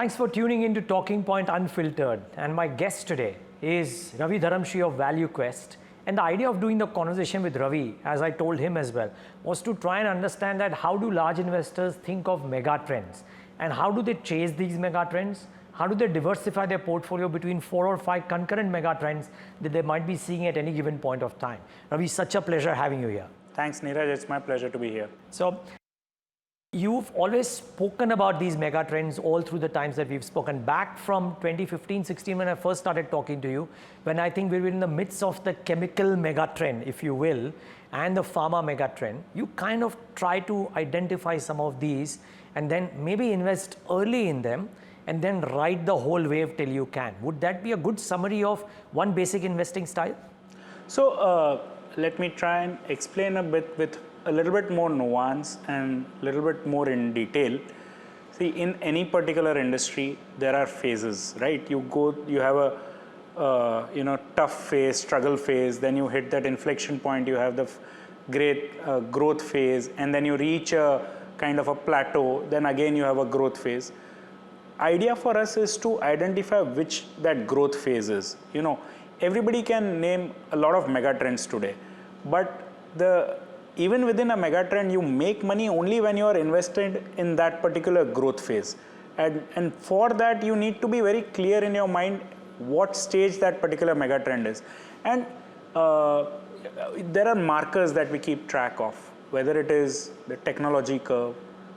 Thanks for tuning in to Talking Point Unfiltered. And my guest today is Ravi Dharamshi of Value Quest. And the idea of doing the conversation with Ravi, as I told him as well, was to try and understand that how do large investors think of mega trends and how do they chase these mega trends? How do they diversify their portfolio between 4 or 5 concurrent mega trends that they might be seeing at any given point of time? Ravi, such a pleasure having you here. Thanks, Neeraj. It's my pleasure to be here. So, you've always spoken about these mega trends all through the times that we've spoken. Back from 2015-16 when I first started talking to you, when I think we were in the midst of the chemical mega trend, if you will, and the pharma mega trend, you kind of try to identify some of these and then maybe invest early in them and then ride the whole wave till you can. Would that be a good summary of one basic investing style? So let me try and explain a bit with a little bit more nuance and a little bit more in detail. See, in any particular industry, there are phases, right? You have a tough phase, struggle phase, then you hit that inflection point, you have the great growth phase, and then you reach a kind of a plateau, then again you have a growth phase. Idea for us is to identify which that growth phase is. You know, everybody can name a lot of mega trends today, but even within a mega trend, you make money only when you are invested in that particular growth phase. And for that, you need to be very clear in your mind what stage that particular mega trend is. And there are markers that we keep track of, whether it is the technology curve,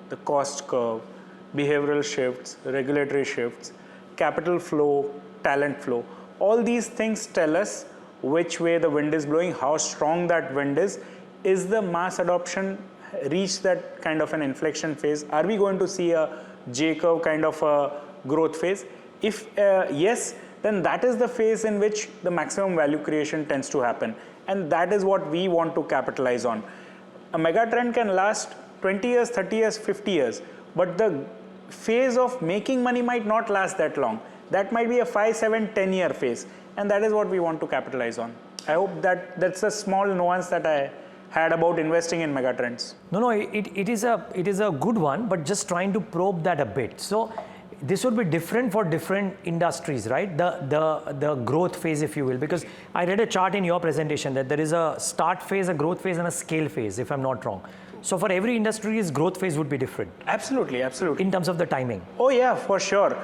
the cost curve, behavioral shifts, regulatory shifts, capital flow, talent flow. All these things tell us which way the wind is blowing, how strong that wind is the mass adoption reached that kind of an inflection phase? Are we going to see a J-curve kind of a growth phase? If yes, then that is the phase in which the maximum value creation tends to happen. And that is what we want to capitalize on. A mega trend can last 20 years, 30 years, 50 years, but the phase of making money might not last that long. That might be a 5, 7, 10-year phase. And that is what we want to capitalize on. I hope that's a small nuance that I had about investing in megatrends. No, it is a good one, but just trying to probe that a bit. So this would be different for different industries, right? The growth phase, if you will, because I read a chart in your presentation that there is a start phase, a growth phase, and a scale phase, if I'm not wrong. So for every industry, its growth phase would be different. Absolutely. In terms of the timing. Oh yeah, for sure.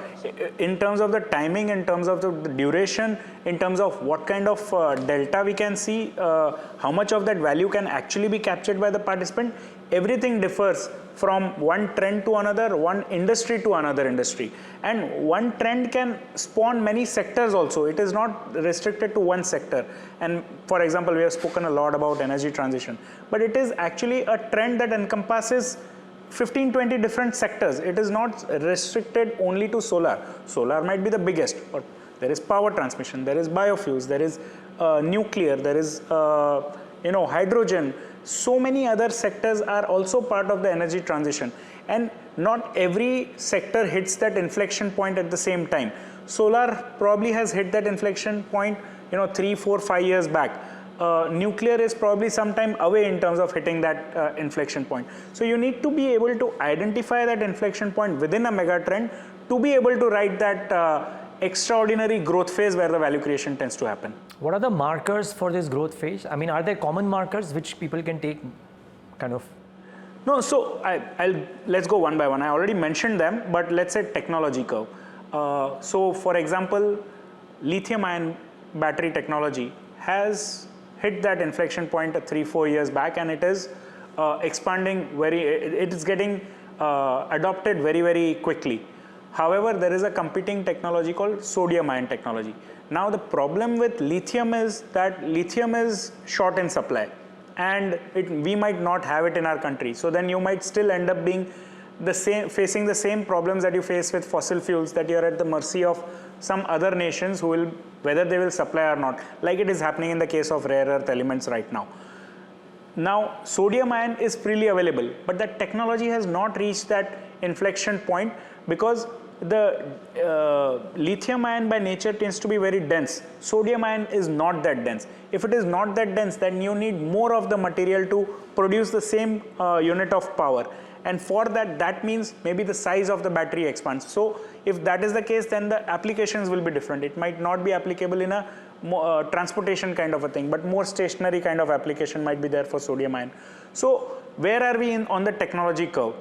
In terms of the timing, in terms of the duration, in terms of what kind of delta we can see, how much of that value can actually be captured by the participant, everything differs from one trend to another, one industry to another industry. And one trend can spawn many sectors also. It is not restricted to one sector. And for example, we have spoken a lot about energy transition, but it is actually a trend that encompasses 15, 20 different sectors. It is not restricted only to solar. Solar might be the biggest, but there is power transmission, there is biofuels, there is nuclear, there is hydrogen. So many other sectors are also part of the energy transition, and not every sector hits that inflection point at the same time. Solar probably has hit that inflection point 3, 4, 5 years back. Nuclear is probably some time away in terms of hitting that inflection point. So you need to be able to identify that inflection point within a mega trend to be able to ride that extraordinary growth phase where the value creation tends to happen. What are the markers for this growth phase? I mean, are there common markers which people can take kind of? No, so let's go one by one. I already mentioned them, but let's say technology curve. So for example, lithium-ion battery technology has hit that inflection point 3-4 years back, and it is expanding it is getting adopted very, very quickly. However, there is a competing technology called sodium-ion technology. Now, the problem with lithium is that lithium is short in supply, and we might not have it in our country. So then you might still end up being facing the same problems that you face with fossil fuels, that you are at the mercy of some other nations whether they will supply or not, like it is happening in the case of rare earth elements right now. Now, sodium ion is freely available, but that technology has not reached that inflection point because the lithium ion by nature tends to be very dense. Sodium ion is not that dense. If it is not that dense, then you need more of the material to produce the same unit of power. And for that, that means maybe the size of the battery expands. So if that is the case, then the applications will be different. It might not be applicable in a transportation kind of a thing, but more stationary kind of application might be there for sodium ion. So where are we on the technology curve?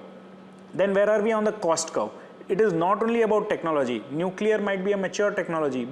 Then where are we on the cost curve? It is not only about technology. Nuclear might be a mature technology,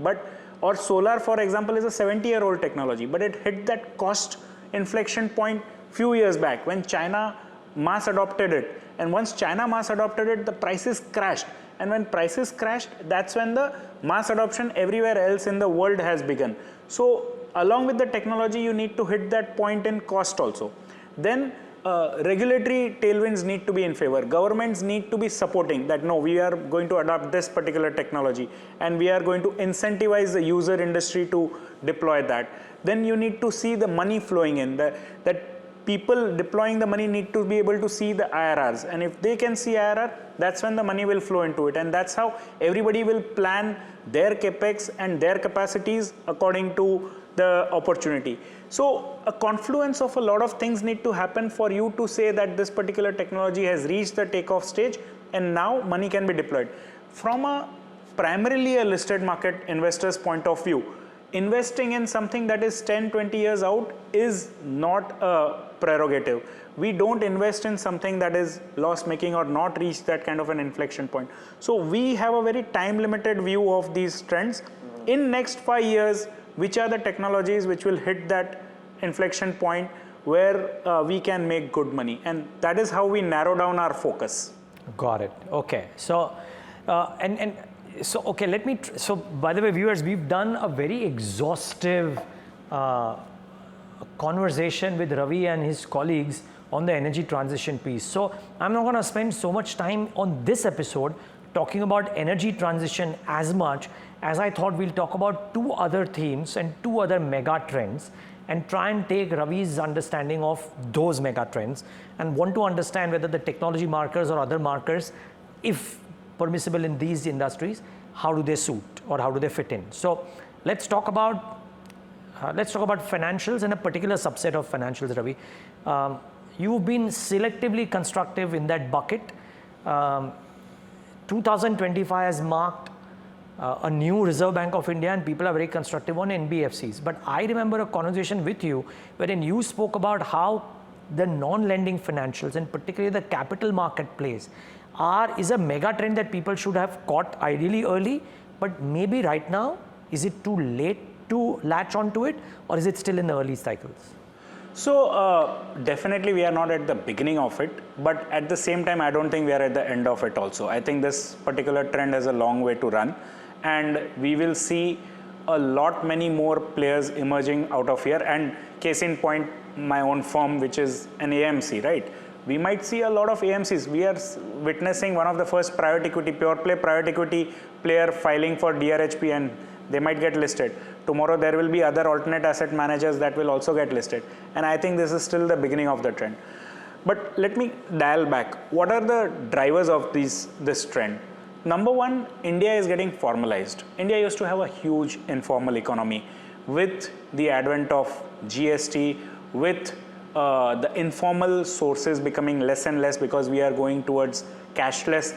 or solar, for example, is a 70-year-old technology, but it hit that cost inflection point few years back when China mass adopted it. And once China mass adopted it, the prices crashed. And when prices crashed, that's when the mass adoption everywhere else in the world has begun. So along with the technology, you need to hit that point in cost also. Then regulatory tailwinds need to be in favor. Governments need to be supporting that, no, we are going to adopt this particular technology and we are going to incentivize the user industry to deploy that. Then you need to see the money flowing in, that people deploying the money need to be able to see the IRRs. And if they can see IRR, that's when the money will flow into it. And that's how everybody will plan their capex and their capacities according to the opportunity. So a confluence of a lot of things need to happen for you to say that this particular technology has reached the takeoff stage and now money can be deployed. From a primarily a listed market investor's point of view, investing in something that is 10, 20 years out is not a prerogative. We don't invest in something that is loss making or not reach that kind of an inflection point. So we have a very time limited view of these trends. In next 5 years, which are the technologies which will hit that inflection point where we can make good money, and that is how we narrow down our focus. Got it. Okay. So so okay, let me so by the way, viewers, we've done a very exhaustive conversation with Ravi and his colleagues on the energy transition piece. So I'm not going to spend so much time on this episode talking about energy transition as much as I thought we'll talk about two other themes and two other mega trends and try and take Ravi's understanding of those mega trends and want to understand whether the technology markers or other markers, if permissible in these industries, how do they suit or how do they fit in? So let's talk about financials and a particular subset of financials, Ravi. You've been selectively constructive in that bucket. 2025 has marked a new Reserve Bank of India and people are very constructive on NBFCs. But I remember a conversation with you wherein you spoke about how the non-lending financials and particularly the capital marketplace is a mega trend that people should have caught ideally early, but maybe right now, is it too late to latch onto it or is it still in the early cycles? So definitely we are not at the beginning of it, but at the same time I don't think we are at the end of it also. I think this particular trend has a long way to run and we will see a lot many more players emerging out of here, and case in point, my own firm, which is an AMC, right? We might see a lot of AMCs. We are witnessing one of the first private equity, pure play private equity player filing for DRHP, and they might get listed. Tomorrow there will be other alternate asset managers that will also get listed. And I think this is still the beginning of the trend. But let me dial back. What are the drivers of this trend? Number one, India is getting formalized. India used to have a huge informal economy. With the advent of GST, with the informal sources becoming less and less because we are going towards cashless,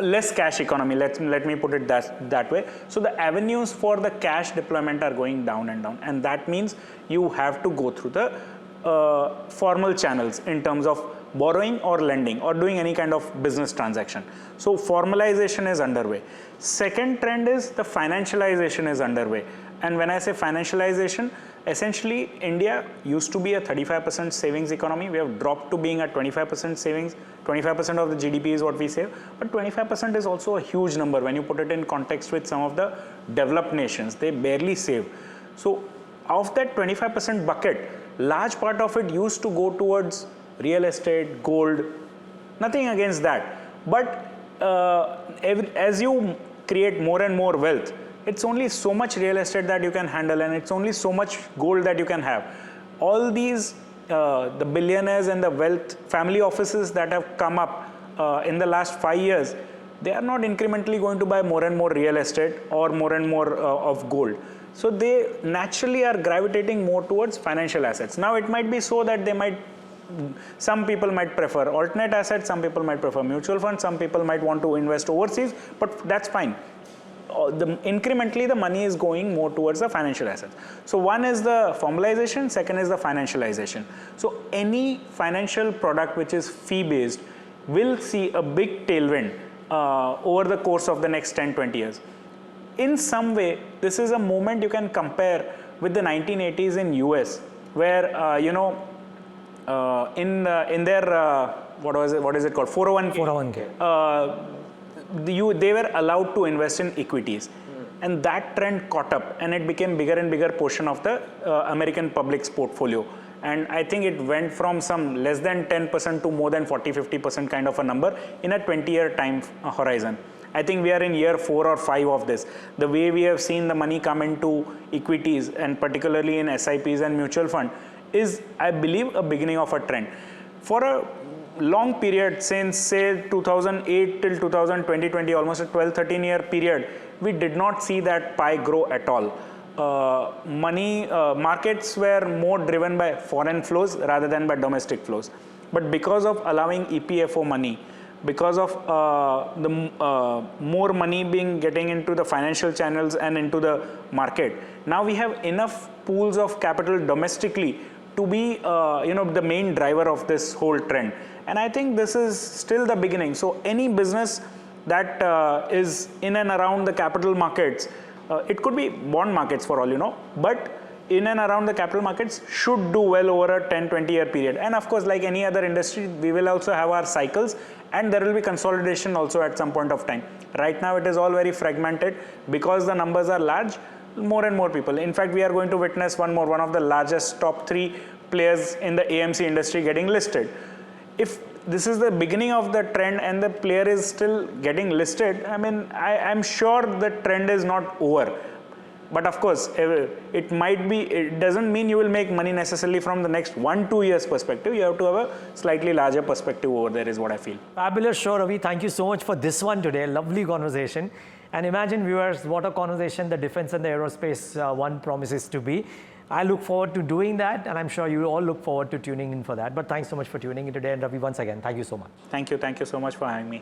less cash economy, let me put it that way. So the avenues for the cash deployment are going down and down, and that means you have to go through the formal channels in terms of borrowing or lending or doing any kind of business transaction. So formalization is underway. Second trend is the financialization is underway. And when I say financialization, essentially India used to be a 35% savings economy. We have dropped to being a 25% savings. 25% of the GDP is what we save, but 25% is also a huge number when you put it in context with some of the developed nations. They barely save. So of that 25% bucket, large part of it used to go towards real estate, gold, nothing against that. But as you create more and more wealth, it's only so much real estate that you can handle and it's only so much gold that you can have. All these, the billionaires and the wealth family offices that have come up in the last 5 years, they are not incrementally going to buy more and more real estate or more and more of gold. So they naturally are gravitating more towards financial assets. Now it might be so that some people might prefer alternate assets, some people might prefer mutual funds, some people might want to invest overseas, but that's fine. Incrementally the money is going more towards the financial assets. So one is the formalization, second is the financialization. So any financial product which is fee based will see a big tailwind over the course of the next 10-20 years. In some way, this is a moment you can compare with the 1980s in US, where in their what is it called, 401k. 401k. They were allowed to invest in equities, and that trend caught up, and it became bigger and bigger portion of the American public's portfolio. And I think it went from some less than 10% to more than 40-50% kind of a number in a 20-year time horizon. I think we are in year 4 or 5 of this. The way we have seen the money come into equities, and particularly in SIPs and mutual fund, is, I believe, a beginning of a trend. For a long period, since say 2008 till 2020, almost a 12-13 year period, we did not see that pie grow at all. Markets were more driven by foreign flows rather than by domestic flows. But because of allowing EPFO money, because of more money getting into the financial channels and into the market, now we have enough pools of capital domestically to be the main driver of this whole trend. And I think this is still the beginning. So any business that is in and around the capital markets, it could be bond markets for all you know, but in and around the capital markets should do well over a 10-20 year period. And of course, like any other industry, we will also have our cycles, and there will be consolidation also at some point of time. Right now it is all very fragmented because the numbers are large. More and more people. In fact, we are going to witness one of the largest top 3 players in the AMC industry getting listed. If this is the beginning of the trend and the player is still getting listed, I mean, I'm sure the trend is not over. But of course, it doesn't mean you will make money necessarily from the next 1-2 years perspective. You have to have a slightly larger perspective over there, is what I feel. Fabulous show, Ravi. Thank you so much for this one today. Lovely conversation. And imagine, viewers, what a conversation the defense and the aerospace one promises to be. I look forward to doing that, and I'm sure you all look forward to tuning in for that. But thanks so much for tuning in today. And Ravi, once again, thank you so much. Thank you so much for having me.